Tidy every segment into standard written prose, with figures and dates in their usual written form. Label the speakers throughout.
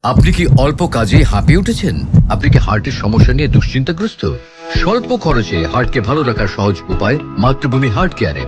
Speaker 1: আপনি কি অল্প কাজেই হাঁপিয়ে উঠেছেন? আপনি কি হার্টের সমস্যা নিয়ে দুশ্চিন্তাগ্রস্ত? স্বল্প খরচে হার্টকে ভালো রাখার সহজ উপায় মাতৃভূমি হার্ট কেয়ারে।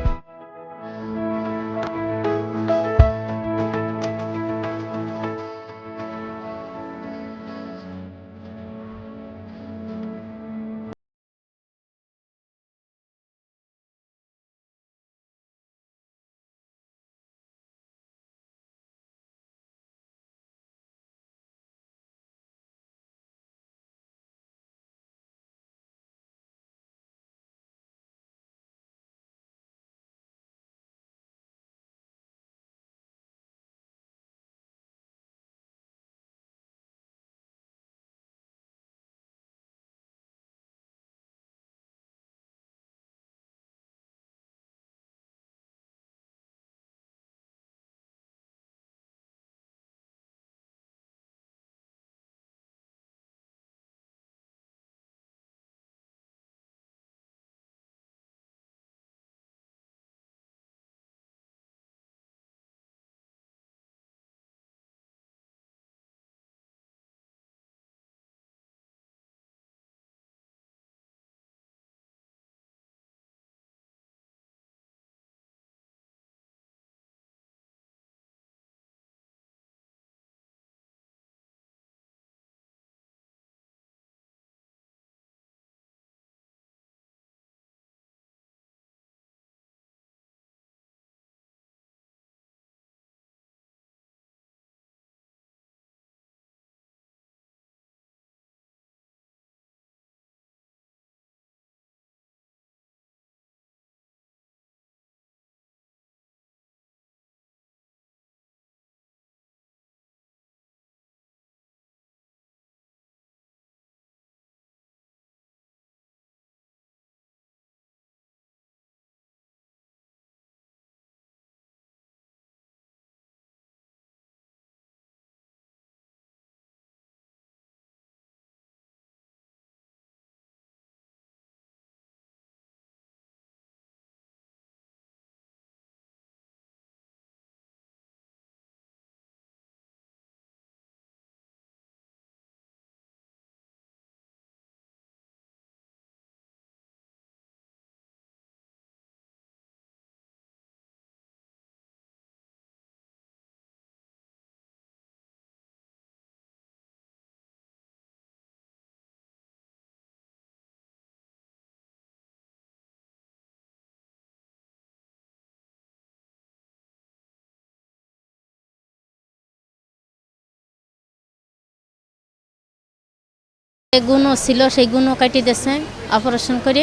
Speaker 2: গুণও ছিল, সেই গুণও কেটে দিয়েছে অপারেশন করে।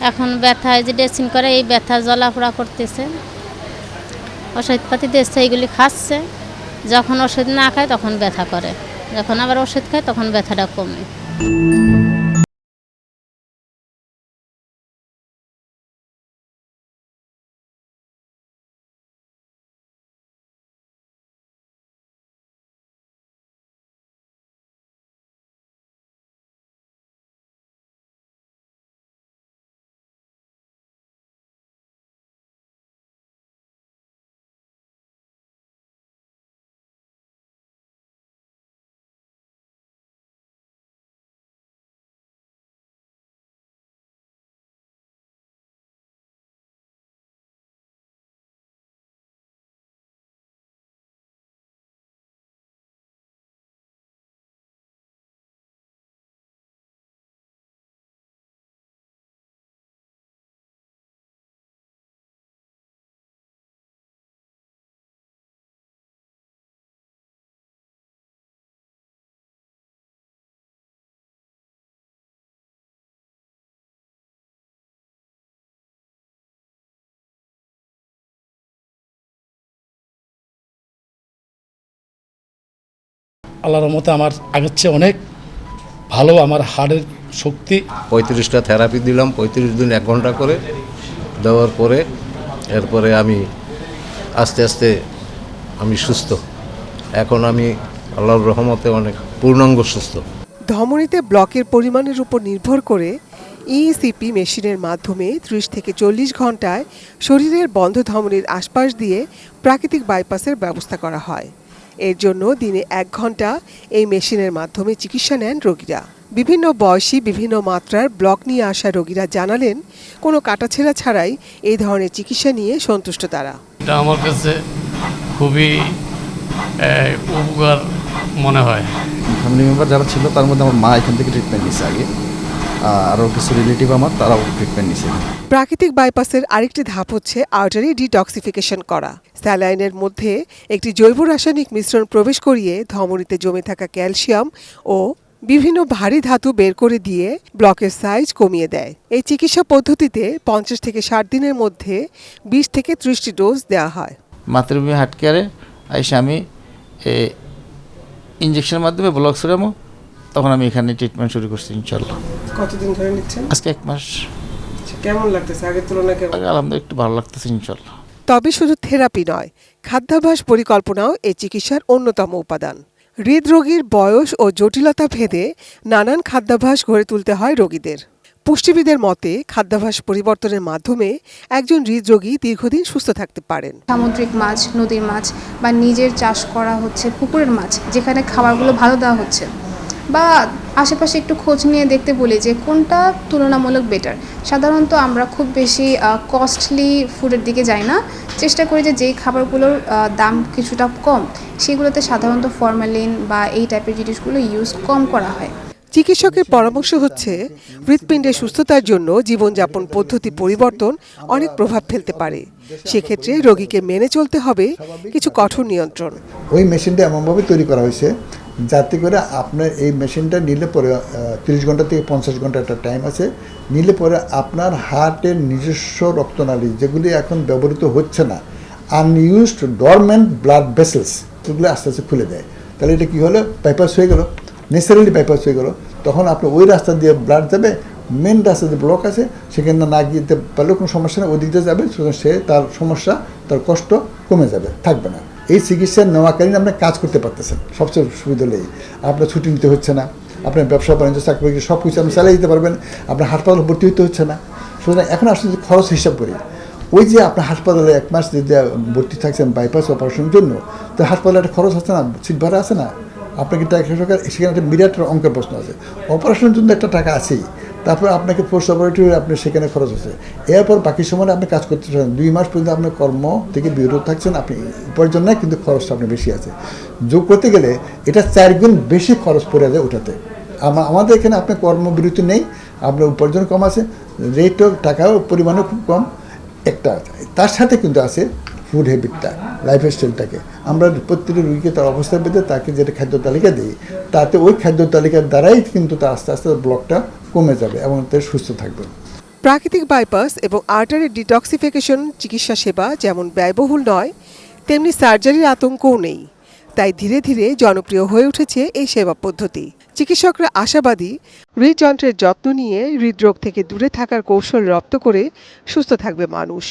Speaker 2: এখন ব্যথায় যে ড্রেসিং করে, এই ব্যথা জ্বলাপোড়া করতেছে। ওষুধপাতি দিচ্ছে, এইগুলি খাচ্ছে। যখন ওষুধ না খায় তখন ব্যথা করে, যখন আবার ওষুধ খায় তখন ব্যথাটা কমে।
Speaker 3: আল্লাহর রহমতে আমার আগের চেয়ে অনেক ভালো আমার হাড়ের শক্তি।
Speaker 4: 35টা থেরাপি দিলাম, 35 দিন 1 ঘন্টা করে দেওয়ার পরে এরপরে আমি আস্তে আস্তে আমি সুস্থ। এখন আমি আল্লাহর রহমতে অনেক পূর্ণাঙ্গ সুস্থ।
Speaker 5: ধমনীতে ব্লকের পরিমাণের উপর নির্ভর করে ইএসিপি মেশিনের মাধ্যমে 30 থেকে 40 ঘন্টায় শরীরের বন্ধ ধমনীর আশপাশ দিয়ে প্রাকৃতিক বাইপাসের ব্যবস্থা করা হয়। এর জন্য দিনে 1 ঘন্টা এই মেশিনের মাধ্যমে চিকিৎসা নেন রোগীরা। বিভিন্ন বয়সী বিভিন্ন মাত্রার ব্লক নিয়ে আসা রোগীরা জানালেন কোনো কাটাছেঁড়া ছাড়াই এই ধরনের চিকিৎসা নিয়ে সন্তুষ্ট তারা।
Speaker 6: এটা আমার কাছে খুবই উপকার মনে হয়।
Speaker 7: ফ্যামিলি মেম্বার যারা ছিল তার মধ্যে আমার মা এখান থেকে ট্রিটমেন্ট নিচ্ছে আগে, আরও কিছু রিলেটিভ আমার তারাও ট্রিটমেন্ট নিচ্ছে।
Speaker 5: প্রাকৃতিক বাইপাসের আরেকটি ধাপ হচ্ছে আর্টারি ডিটক্সিফিকেশন করা। স্যালাইনের মধ্যে একটি জৈব রাসায়নিক মিশ্রণ প্রবেশ করিয়ে ধমনীতে জমে থাকা ক্যালসিয়াম ও বিভিন্ন ভারী ধাতু বের করে দিয়ে ব্লকের সাইজ কমিয়ে দেয়। এই চিকিৎসা পদ্ধতিতে 50 থেকে 60 দিনের মধ্যে 20 থেকে 30টি ডোজ দেওয়া হয়।
Speaker 7: মাতৃভূমি হার্ট কেয়ারে আইসে আমি ইঞ্জেকশনের মাধ্যমে ব্লক সেরামো, তখন আমি এখানে ট্রিটমেন্ট শুরু করছি ইনশাল্লাহ।
Speaker 5: কতদিন ধরে নিচ্ছেন?
Speaker 7: আজকে 1 মাস।
Speaker 5: কেমন লাগতেছে আগের তুলনায়?
Speaker 7: আলহামদুলিল্লাহ একটু ভালো লাগতেছে ইনশাল্লাহ।
Speaker 5: তবে শুধু থেরাপি নয়, খাদ্যাভ্যাস পরিকল্পনাও এই চিকিৎসার অন্যতম উপাদান। হৃদরোগীর বয়স ও জটিলতা ভেদে নানান খাদ্যাভ্যাস গড়ে তুলতে হয় রোগীদের। পুষ্টিবিদের মতে খাদ্যাভ্যাস পরিবর্তনের মাধ্যমে একজন হৃদরোগী দীর্ঘদিন সুস্থ থাকতে পারেন।
Speaker 8: সামুদ্রিক মাছ, নদীর মাছ বা নিজের চাষ করা হচ্ছে পুকুরের মাছ, যেখানে খাবারগুলো ভালো দেওয়া হচ্ছে, বা আশেপাশে একটু খোঁজ নিয়ে দেখতে বলি যে কোনটা তুলনামূলক বেটার। সাধারণত আমরা খুব বেশি কস্টলি ফুডের দিকে যাই না, চেষ্টা করি যে যেই খাবারগুলোর দাম কিছুটা কম সেগুলোতে সাধারণত ফরমালিন বা এই টাইপের জিনিসগুলো ইউজ কম করা হয়।
Speaker 5: চিকিৎসকের পরামর্শ হচ্ছে হৃৎপিণ্ডের সুস্থতার জন্য জীবনযাপন পদ্ধতি পরিবর্তন অনেক প্রভাব ফেলতে পারে। সেক্ষেত্রে রোগীকে মেনে চলতে হবে কিছু কঠোর নিয়ন্ত্রণ।
Speaker 9: ওই মেশিনটা এমনভাবে তৈরি করা হয়েছে যাতে করে আপনার এই মেশিনটা নিলে পরে 30 ঘন্টা থেকে 50 ঘন্টা একটা টাইম আছে, নিলে পরে আপনার হার্টের নিজস্ব রক্তনালী যেগুলি এখন ব্যবহৃত হচ্ছে না, আনইউজড ডরমেন্ট ব্লাড ভেসেলস, সেগুলো আস্তে আস্তে খুলে দেয়। তাহলে এটা কী হলো, বাইপাস হয়ে গেল, ন্যাচারালি বাইপাস হয়ে গেল। তখন আপনি ওই রাস্তা দিয়ে ব্লাড যাবে, মেন রাস্তা যে ব্লক আছে সেখানে না গিয়ে পারলেও কোনো সমস্যা নেই, ওদিক দিয়ে যাবে, সে তার সমস্যা, তার কষ্ট কমে যাবে, থাকবে না। এই চিকিৎসা নেওয়াকালীন আপনি কাজ করতে পারতেছেন, সবচেয়ে সুবিধা হলেই আপনার ছুটি নিতে হচ্ছে না, আপনার ব্যবসা বাণিজ্য চাকরি সব কিছু আপনি চালিয়ে দিতে পারবেন, আপনার হাসপাতালে ভর্তি হতে হচ্ছে না। সুতরাং এখন আসলে যদি খরচ হিসাব করি, ওই যে আপনার হাসপাতালে 1 মাস যদি ভর্তি থাকছেন বাইপাস অপারেশনের জন্য, তো হাসপাতালে একটা খরচ আছে না, সিট ভাড়া আছে না, আপনাকে টাকা সরকার সেখানে একটা বিরাট অঙ্কের প্রশ্ন আছে। অপারেশনের জন্য একটা টাকা আছেই, তারপর আপনাকে পোস্ট অপারেটিভ আপনি সেখানে খরচ আছে, এরপর বাকি সময় আপনি কাজ করতে চান। 2 মাস পর্যন্ত আপনার কর্ম থেকে বিরত থাকছেন, আপনি উপার্জন নেই, কিন্তু খরচটা আপনার বেশি আছে। যোগ করতে গেলে এটা 4 গুণ বেশি খরচ পড়ে যায় ওটাতে। আমাদের এখানে আপনার কর্মবিরতি নেই, আপনার উপার্জন কম আছে, রেটও টাকাও পরিমাণও খুব কম একটা। তার সাথে কিন্তু আছে ফুড হ্যাবিটটা, লাইফস্টাইলটাকে আমরা প্রত্যেকটি রোগীকে তার অবস্থা বেঁধে তাকে যেটা খাদ্য তালিকা দিই, তাতে ওই খাদ্য তালিকার দ্বারাই কিন্তু তার আস্তে আস্তে ব্লকটা কমে যাবে এবং তার সুস্থ থাকবে।
Speaker 5: প্রাকৃতিক বাইপাস এবং আর্টারি ডিটক্সিফিকেশন চিকিৎসা সেবা যেমন ব্যয়বহুল নয়, তেমনি সার্জারির আতঙ্কও নেই। তাই ধীরে ধীরে জনপ্রিয় হয়ে উঠেছে এই সেবা পদ্ধতি। চিকিৎসকরা আশাবাদী হৃদযন্ত্রের যত্ন নিয়ে হৃদরোগ থেকে দূরে থাকার কৌশল রপ্ত করে সুস্থ থাকবে মানুষ।